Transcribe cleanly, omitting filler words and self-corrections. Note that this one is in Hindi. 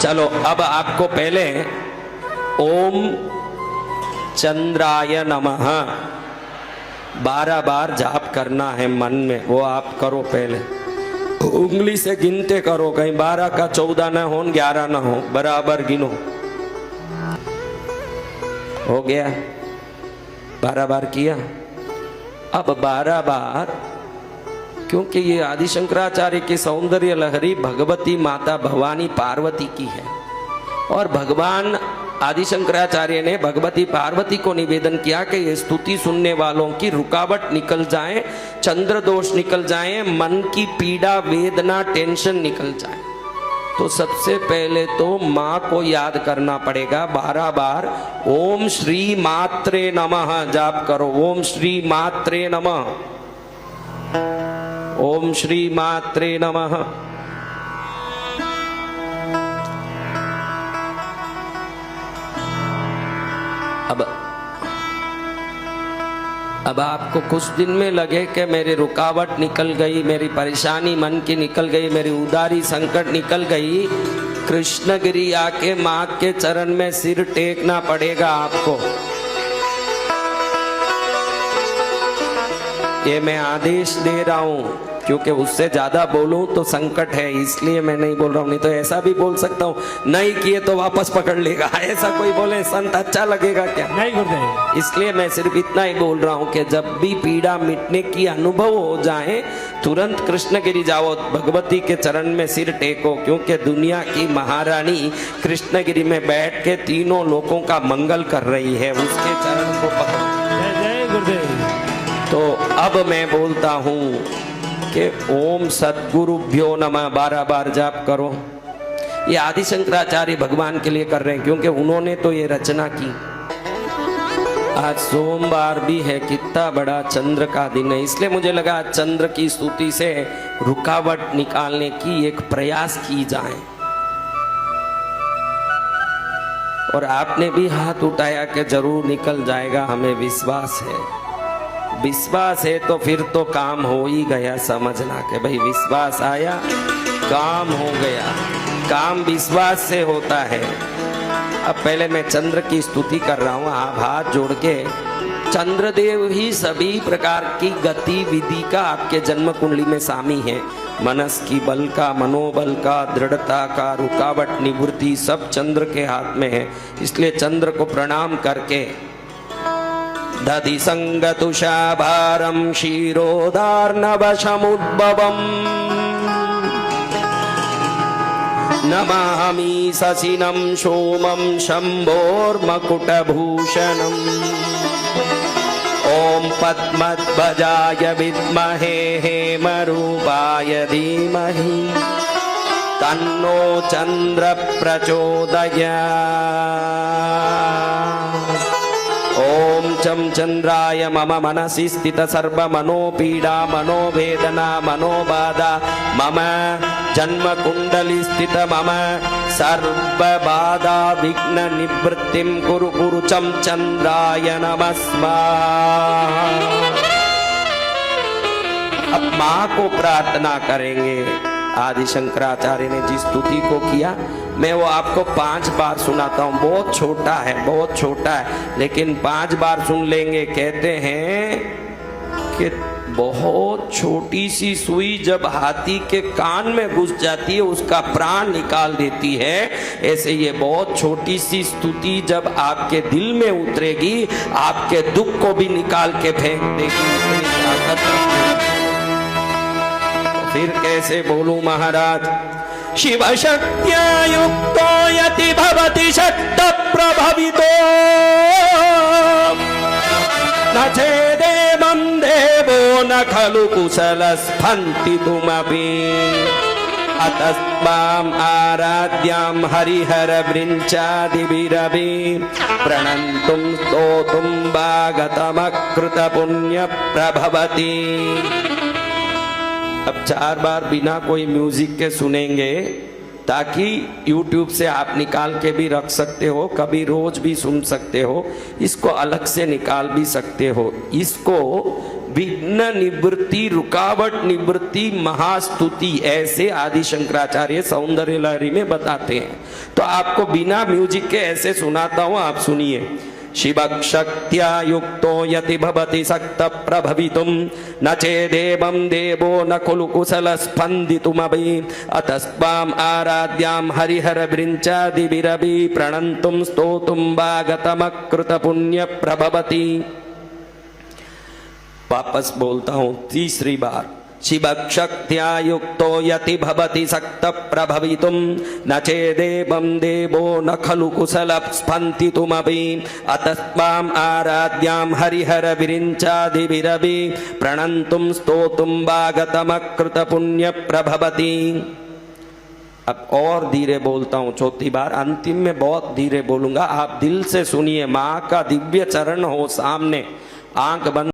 चलो अब आपको पहले ओम चंद्राय नमः 12 बार जाप करना है मन में, वो आप करो। पहले उंगली से गिनते करो, कहीं 12 का 14 न हो, 11 न हो, बराबर गिनो। हो गया? 12 बार किया। अब 12 बार, क्योंकि ये आदि शंकराचार्य की सौंदर्य लहरी भगवती माता भवानी पार्वती की है, और भगवान आदि शंकराचार्य ने भगवती पार्वती को निवेदन किया कि ये स्तुति सुनने वालों की रुकावट निकल जाए, चंद्र दोष निकल जाए, मन की पीड़ा वेदना टेंशन निकल जाए। तो सबसे पहले तो माँ को याद करना पड़ेगा। 12 बार ओम श्री मात्रे नमः जाप करो। ओम श्री मात्रे नमः, ओम श्री मात्रे नमः। अब आपको कुछ दिन में लगे कि मेरी रुकावट निकल गई, मेरी परेशानी मन की निकल गई, मेरी उदारी संकट निकल गई, कृष्णगिरी आके माँ के चरण में सिर टेकना पड़ेगा आपको। ये मैं आदेश दे रहा हूं, क्योंकि उससे ज्यादा बोलूं तो संकट है, इसलिए मैं नहीं बोल रहा हूं। नहीं तो ऐसा भी बोल सकता हूं, नहीं किए तो वापस पकड़ लेगा, ऐसा कोई बोले संत अच्छा लगेगा क्या? नहीं गुरुदेव। इसलिए मैं सिर्फ इतना ही बोल रहा हूं कि जब भी पीड़ा मिटने की अनुभव हो जाए, तुरंत कृष्णगिरी जाओ, भगवती के चरण में सिर टेको, क्योंकि दुनिया की महारानी कृष्णगिरी में बैठ के तीनों लोगों का मंगल कर रही है, उसके चरण को पकड़ो। जय गुरुदेव। तो अब मैं बोलता हूं कि ओम सद्गुरुभ्यो नमः 12 बार जाप करो। ये आदि शंकराचार्य भगवान के लिए कर रहे हैं, क्योंकि उन्होंने तो ये रचना की। आज सोमवार भी है, कितना बड़ा चंद्र का दिन है, इसलिए मुझे लगा चंद्र की स्तुति से रुकावट निकालने की एक प्रयास की जाए। और आपने भी हाथ उठाया कि जरूर निकल जाएगा, हमें विश्वास है। विश्वास है तो फिर तो काम हो ही गया, समझना कि भाई विश्वास आया काम हो गया। काम विश्वास से होता है। अब पहले मैं चंद्र की स्तुति कर रहा हूँ, आप हाथ जोड़ के। चंद्रदेव ही सभी प्रकार की गतिविधि का आपके जन्म कुंडली में शामिल है। मनस की बल का, मनोबल का, दृढ़ता का, रुकावट निवृत्ति सब चंद्र के हाथ में है। इसलिए चंद्र को प्रणाम करके दधि संगतुषा भारम क्षीरोदार्णवशमुद्भवम् नमामि शशिनं सोमं शम्भोर्मकुटभूषणम् ओम पद्मध्वजाय विद्महे हेमरूपाय धीमहि तन्नो चंद्र प्रचोदयात्। ओम चम चंद्राय मम मनसि स्थित सर्व मनोपीडा मनोवेदना मनोबाधा मम जन्म कुंडली स्थित मम सर्व बाधा विघ्न निवृत्तिं कुरु कुरु चम चंद्राय नमस्कार। अब माँ को प्रार्थना करेंगे। आदि शंकराचार्य ने जिस स्तुति को किया, मैं वो आपको 5 बार सुनाता हूँ। बहुत छोटा है, बहुत छोटा है, लेकिन 5 बार सुन लेंगे। कहते हैं कि बहुत छोटी सी सुई जब हाथी के कान में घुस जाती है, उसका प्राण निकाल देती है। ऐसे ये बहुत छोटी सी स्तुति जब आपके दिल में उतरेगी, आपके दुख को भी निकाल के फेंक देगी। फिर कैसे बोलूं महाराज? शिव शक्त्या युक्तो यति भवति शक्त प्रभवितो न चेदेवं देवो न खलु कुशलस्फन्ति तुमपि अतस्त्वाम् आराध्यां हरिहर वृञ्चादिभिरपि प्रणन्तुं स्तोतुं वागतमकृत पुण्य प्रभवति। अब 4 बार बिना कोई म्यूजिक के सुनेंगे। ताकि YouTube से आप निकाल के भी रख सकते हो, कभी रोज भी सुन सकते हो, इसको अलग से निकाल भी सकते हो। इसको विघ्न निवृत्ति, रुकावट निवृत्ति महास्तुति, ऐसे आदि शंकराचार्य सौंदर्य लहरी में बताते हैं। तो आपको बिना म्यूजिक के ऐसे सुनाता हूं, आप सुनिए। शिवशक्त्या युक्तो यति भवति सक्त प्रभवितुं न चेदेवं देवो न खलु कुशल स्पन्दितुमपि अतस्त्वाम् आराध्यां हरिहर वृञ्चादिभिरपि प्रणन्तुं स्तोतुं वागतमकृत पुण्य प्रभवति। वापस बोलता हूं तीसरी बार। शिवशक्त्या युक्तो यति भवति सक्त प्रभवितुं न चेदेवं देवो न खलु कुशल स्पन्दितुमपि अतस्त्वाम् आराध्यां हरिहर विरिञ्चादिभिरपि प्रणन्तुं स्तोतुं वागतमकृत पुण्य प्रभवति। अब और धीरे बोलता हूं, चौथी बार। अंतिम में बहुत धीरे बोलूंगा, आप दिल से सुनिए। मां का दिव्य चरण हो सामने, आंख बंद